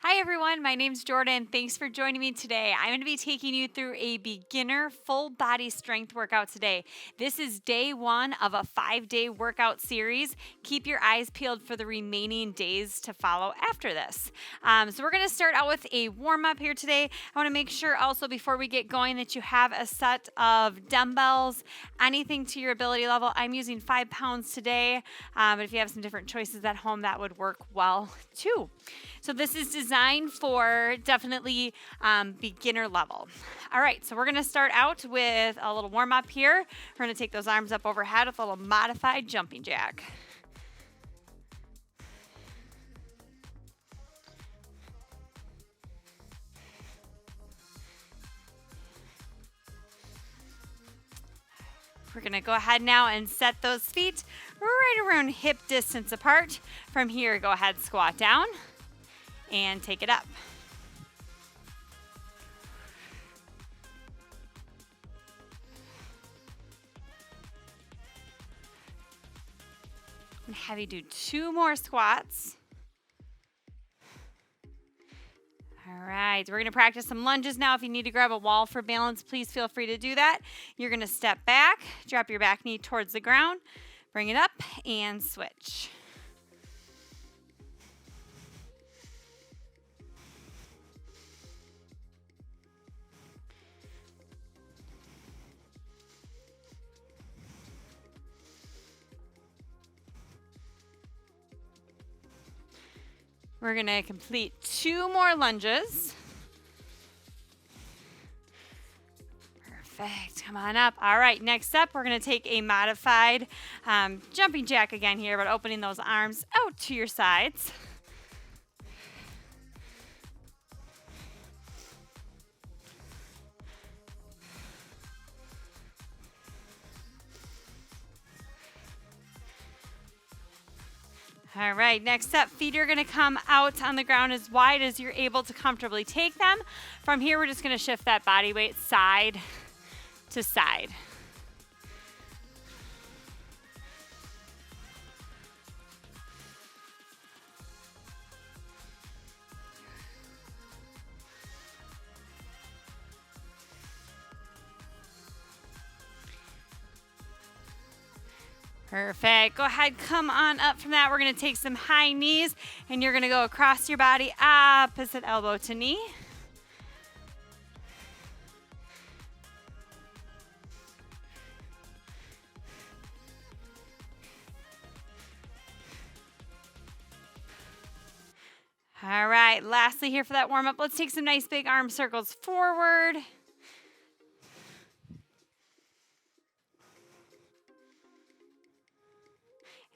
Hi everyone, my name's Jordan. Thanks for joining me today. I'm going to be taking you through a beginner full body strength workout today. This is day 1 of a 5-day workout series. Keep your eyes peeled for the remaining days to follow after this. So we're going to start out with a warm up here today. I want to make sure also before we get going that you have a set of dumbbells, anything to your ability level. I'm using 5 pounds today, but if you have some different choices at home, that would work well too. So this is designed for definitely beginner level. All right, so we're going to start out with a little warm up here. We're going to take those arms up overhead with a little modified jumping jack. We're going to go ahead now and set those feet right around hip distance apart. From here, go ahead, squat down and take it up. I'm going to have you do 2 more squats. All right, we're going to practice some lunges now. If you need to grab a wall for balance, please feel free to do that. You're going to step back, drop your back knee towards the ground, bring it up, and switch. We're going to complete 2 more lunges. Perfect. Come on up. All right, next up, we're going to take a modified jumping jack again here, but opening those arms out to your sides. All right, next up, feet are going to come out on the ground as wide as you're able to comfortably take them. From here, we're just going to shift that body weight side to side. Perfect. Go ahead, come on up from that. We're going to take some high knees, and you're going to go across your body, opposite elbow to knee. All right, lastly here for that warm-up, let's take some nice big arm circles forward.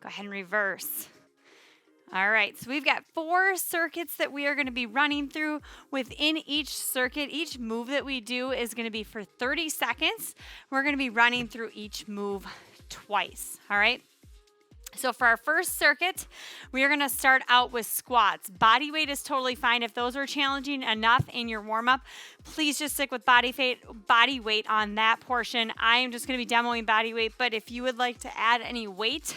Go ahead and reverse. All right, so we've got 4 circuits that we are going to be running through. Within each circuit, each move that we do is going to be for 30 seconds. We're going to be running through each move twice, all right? So for our first circuit, we are going to start out with squats. Body weight is totally fine. If those are challenging enough in your warm-up, please just stick with body weight on that portion. I am just going to be demoing body weight, but if you would like to add any weight,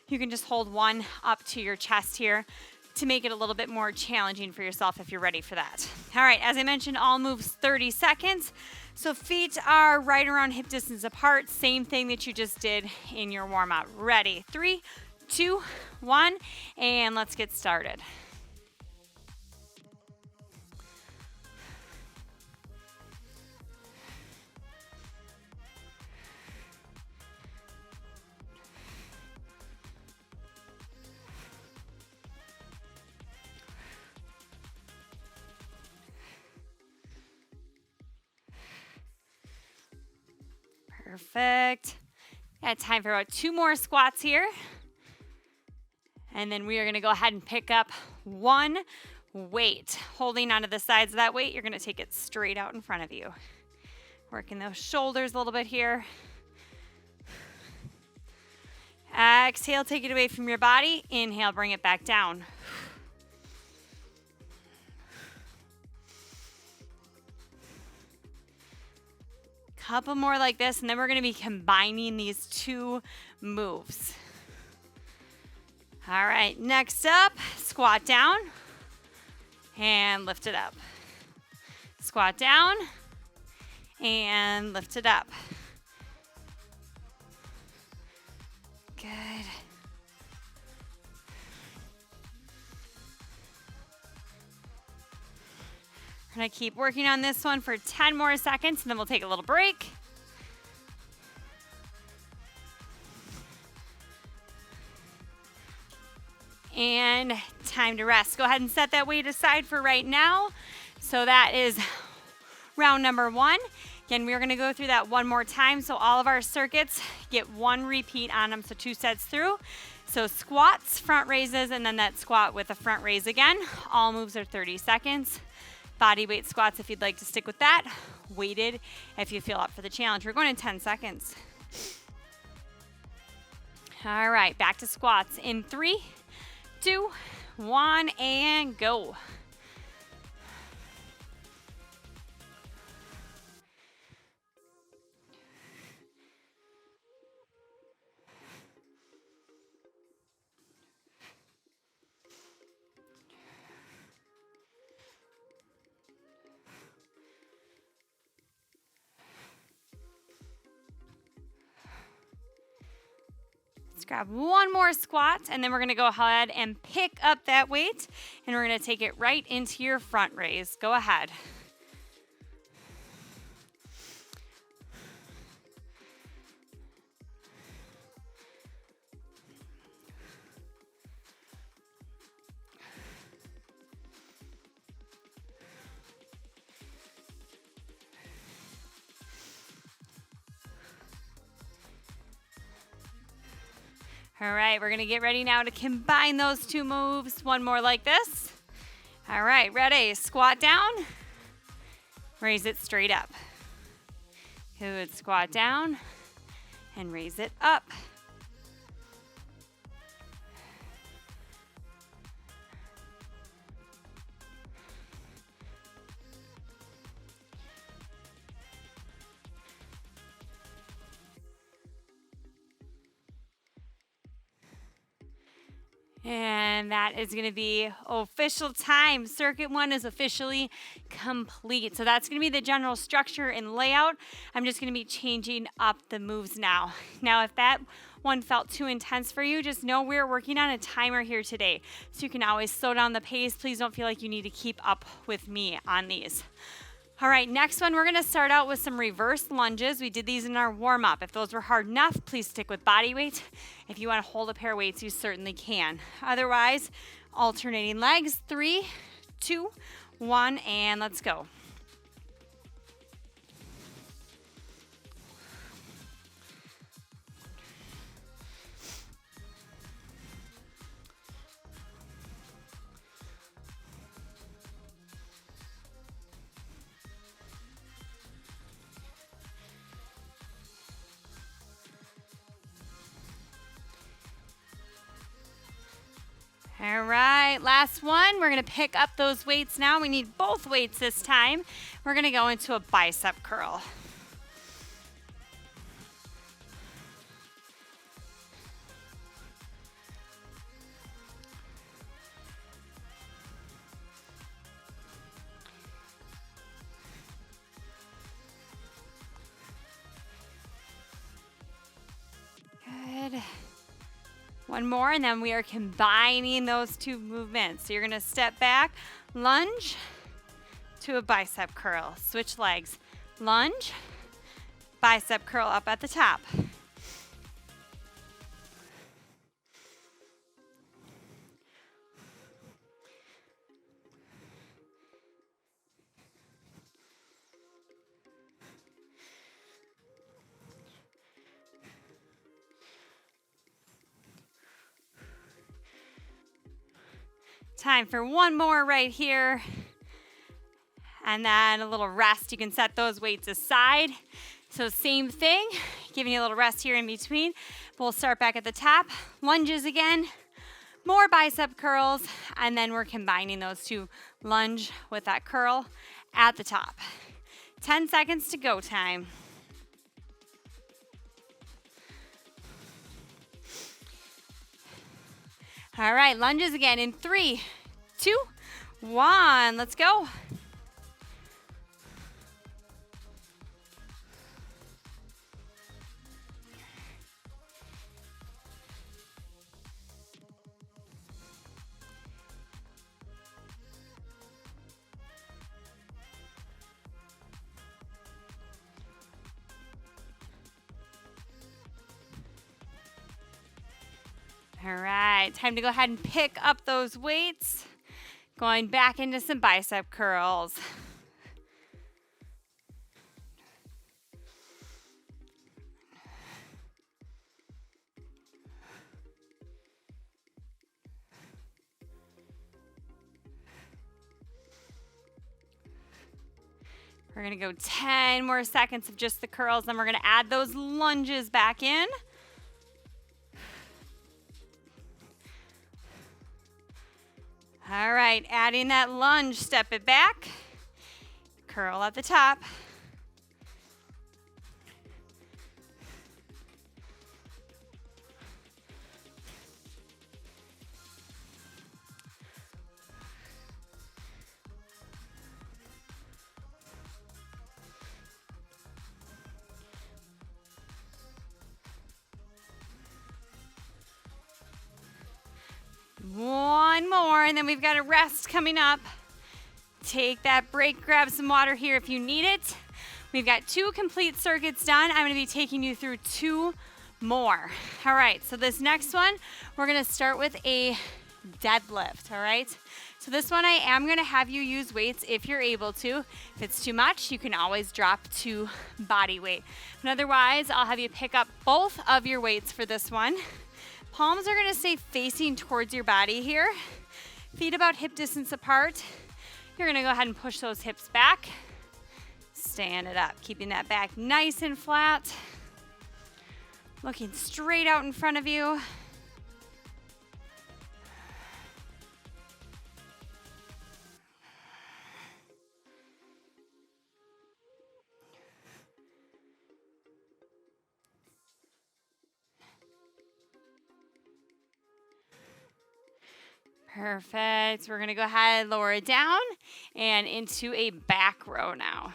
you can just hold one up to your chest here to make it a little bit more challenging for yourself if you're ready for that. All right, as I mentioned, all moves 30 seconds. So feet are right around hip distance apart. Same thing that you just did in your warm-up. Ready? 3, 2, 1, and let's get started. Perfect. Got time for about 2 more squats here. And then we are going to go ahead and pick up 1 weight. Holding onto the sides of that weight, you're going to take it straight out in front of you. Working those shoulders a little bit here. Exhale, take it away from your body. Inhale, bring it back down. Couple more like this, and then we're going to be combining these 2 moves. All right, next up, squat down. and lift it up. Squat down and lift it up. Good. We're gonna keep working on this one for 10 more seconds, and then we'll take a little break. And time to rest. Go ahead and set that weight aside for right now. So that is round number 1. Again, we're gonna go through that one more time. So all of our circuits get 1 repeat on them, so 2 sets through. So squats, front raises, and then that squat with a front raise again. All moves are 30 seconds. Body weight squats if you'd like to stick with that. Weighted if you feel up for the challenge. We're going in 10 seconds. All right, back to squats in 3, 2, 1, and go. Let's grab one more squat, and then we're gonna go ahead and pick up that weight, and we're gonna take it right into your front raise. Go ahead. All right, we're gonna get ready now to combine those 2 moves. One more like this. All right, ready? Squat down, raise it straight up. Good, squat down and raise it up. And that is going to be official time. Circuit 1 is officially complete. So that's going to be the general structure and layout. I'm just going to be changing up the moves now. Now, if that one felt too intense for you, just know we're working on a timer here today. So you can always slow down the pace. Please don't feel like you need to keep up with me on these. All right, next one, we're gonna start out with some reverse lunges. We did these in our warm-up. If those were hard enough, please stick with body weight. If you wanna hold a pair of weights, you certainly can. Otherwise, alternating legs, 3, 2, 1, and let's go. All right, last one. We're gonna pick up those weights now. We need both weights this time. We're gonna go into a bicep curl. Good. One more, and then we are combining those 2 movements. So you're gonna step back, lunge to a bicep curl. Switch legs, lunge, bicep curl up at the top. Time for one more right here. And then a little rest. You can set those weights aside. So same thing, giving you a little rest here in between. We'll start back at the top. Lunges again, more bicep curls, and then we're combining those 2, lunge with that curl at the top. 10 seconds to go time. All right, lunges again in 3, 2, 1. Let's go. All right, time to go ahead and pick up those weights. Going back into some bicep curls. We're gonna go 10 more seconds of just the curls, then we're gonna add those lunges back in. All right, adding that lunge, step it back. Curl at the top. One more, and then we've got a rest coming up. Take that break, grab some water here if you need it. We've got 2 complete circuits done. I'm gonna be taking you through 2 more. All right, so this next one, we're gonna start with a deadlift, all right? So this one I am gonna have you use weights if you're able to. If it's too much, you can always drop to body weight. And otherwise, I'll have you pick up both of your weights for this one. Palms are gonna stay facing towards your body here. Feet about hip distance apart. You're gonna go ahead and push those hips back. Stand it up, keeping that back nice and flat. Looking straight out in front of you. Perfect. We're gonna go ahead, lower it down and into a back row now.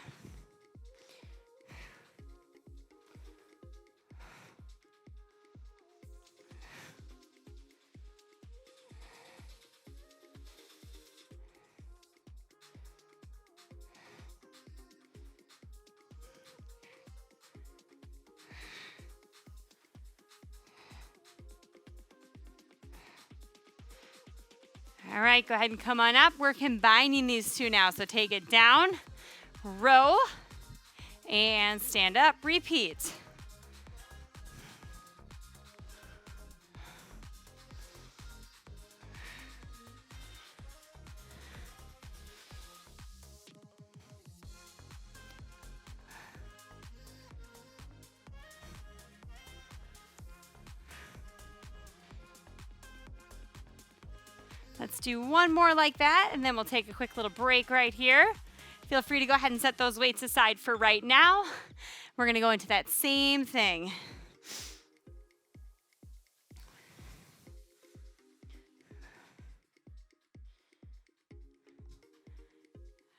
All right, go ahead and come on up. We're combining these 2 now. So take it down, row, and stand up, repeat. Let's do 1 more like that, and then we'll take a quick little break right here. Feel free to go ahead and set those weights aside for right now. We're gonna go into that same thing.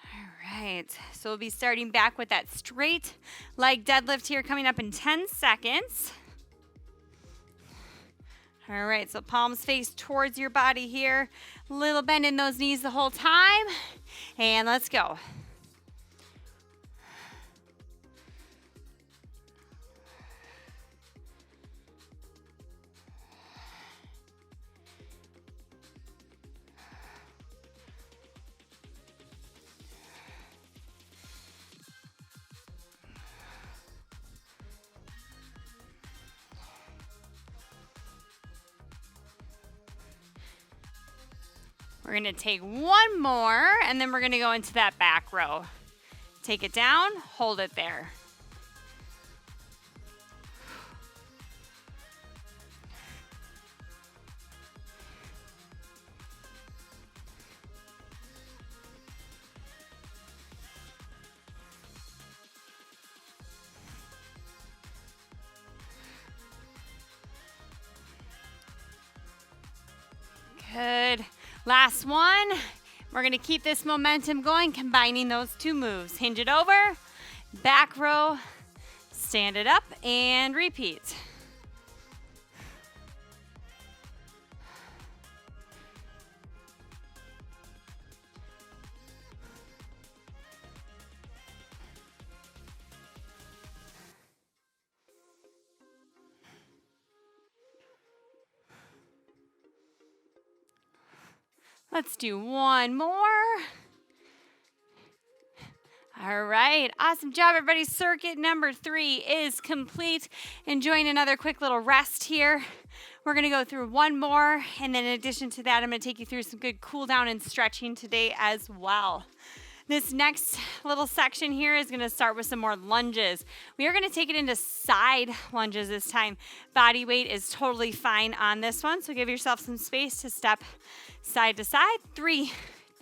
All right, so we'll be starting back with that straight leg deadlift here coming up in 10 seconds. All right, so palms face towards your body here. Little bend in those knees the whole time. And let's go. We're gonna take 1 more, and then we're gonna go into that back row. Take it down, hold it there. Good. Last one. We're gonna keep this momentum going, combining those two moves. Hinge it over, back row, stand it up, and repeat. Let's do one more. All right, awesome job, everybody. Circuit number 3 is complete. Enjoying another quick little rest here. We're gonna go through one more, and then in addition to that, I'm gonna take you through some good cool down and stretching today as well. This next little section here is gonna start with some more lunges. We are gonna take it into side lunges this time. Body weight is totally fine on this one, so give yourself some space to step side to side. 3,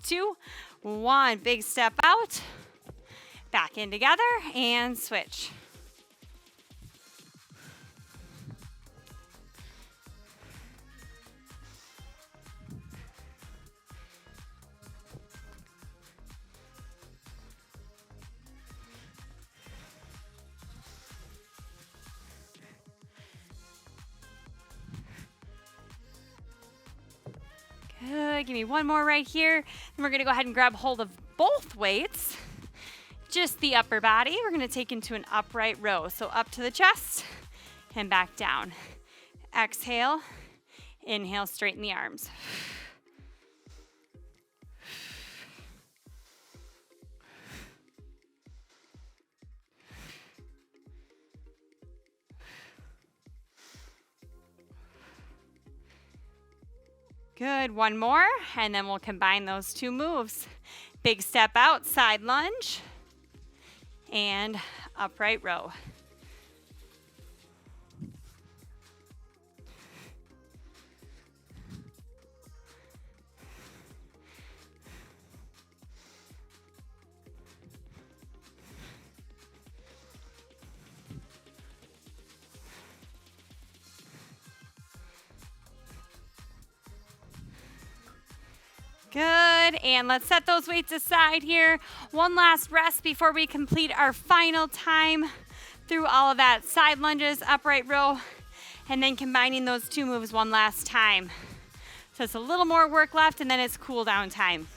2, 1. Big step out. Back in together and switch. Good, give me one more right here. And we're gonna go ahead and grab hold of both weights. Just the upper body. We're gonna take into an upright row. So up to the chest and back down. Exhale, inhale, straighten the arms. Good, one more, and then we'll combine those two moves. Big step out, side lunge, and upright row. Good, and let's set those weights aside here. One last rest before we complete our final time through all of that. Side lunges, upright row, and then combining those two moves one last time. So it's a little more work left, and then it's cool down time.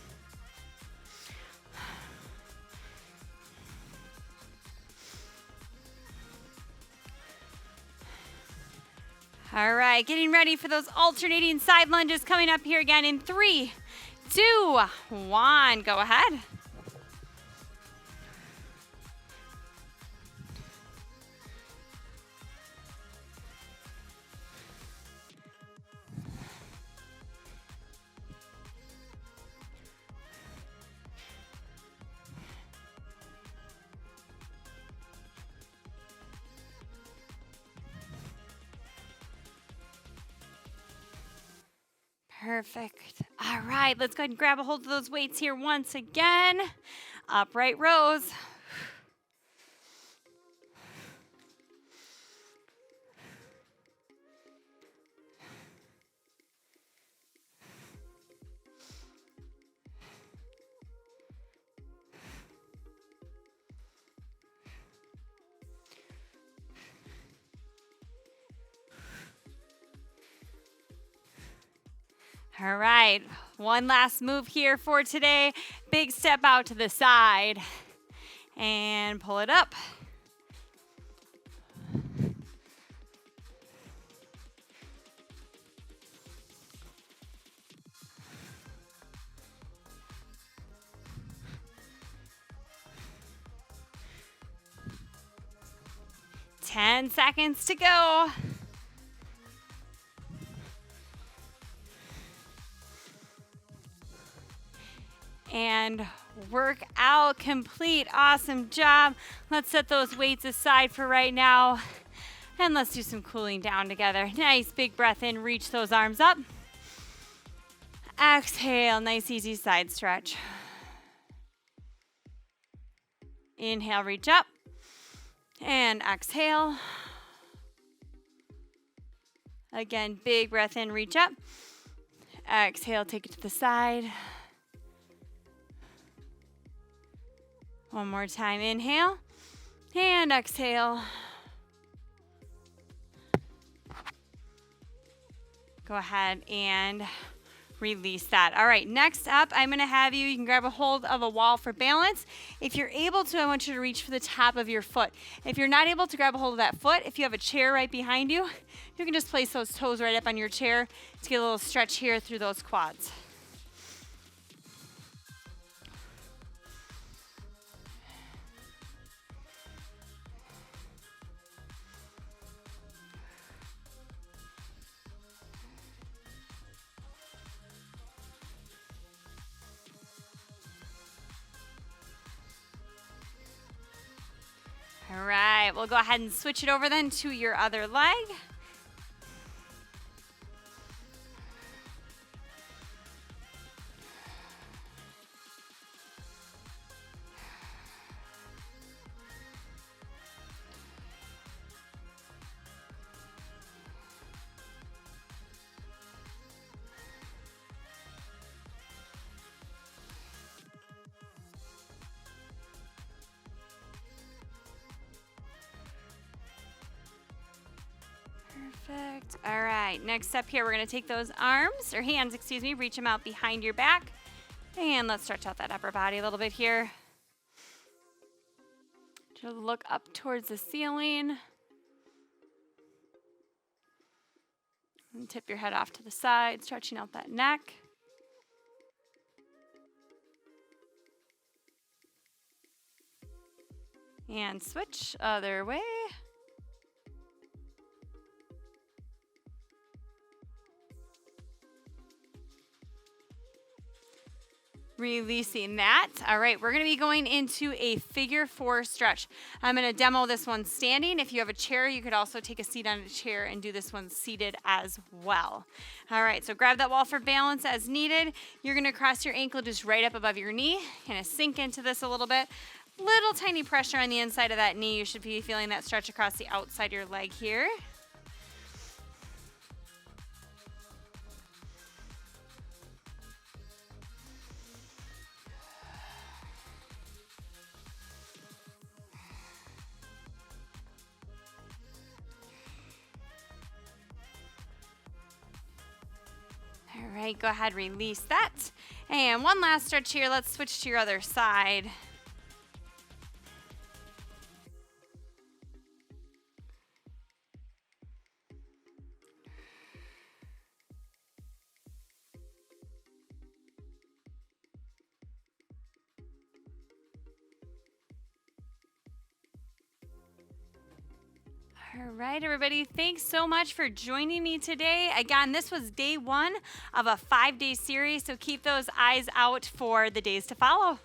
All right, getting ready for those alternating side lunges coming up here again in 3, 2, 1. Go ahead. Perfect. All right, let's go ahead and grab a hold of those weights here once again. Upright rows. All right, one last move here for today. Big step out to the side and pull it up. Ten seconds to go. And workout complete. Awesome job. Let's set those weights aside for right now. And let's do some cooling down together. Nice big breath in. Reach those arms up. Exhale. Nice easy side stretch. Inhale, reach up. And exhale. Again, big breath in, reach up. Exhale, take it to the side. One more time, inhale and exhale. Go ahead and release that. All right, next up, I'm gonna have you can grab a hold of a wall for balance. If you're able to, I want you to reach for the top of your foot. If you're not able to grab a hold of that foot, if you have a chair right behind you, you can just place those toes right up on your chair to get a little stretch here through those quads. All right, we'll go ahead and switch it over then to your other leg. Perfect. All right, next up here, we're gonna take those arms, or hands, excuse me, reach them out behind your back. And let's stretch out that upper body a little bit here. Just look up towards the ceiling. And tip your head off to the side, stretching out that neck. And switch other way. Releasing that. All right, we're going to be going into a figure 4 stretch. I'm going to demo this one standing. If you have a chair, you could also take a seat on a chair and do this one seated as well. All right, so grab that wall for balance as needed. You're going to cross your ankle just right up above your knee. Kind of sink into this a little bit. Little tiny pressure on the inside of that knee. You should be feeling that stretch across the outside of your leg here. All right, go ahead, release that. And one last stretch here. Let's switch to your other side. All right, everybody, thanks so much for joining me today. Again, this was day 1 of a 5-day series, so keep those eyes out for the days to follow.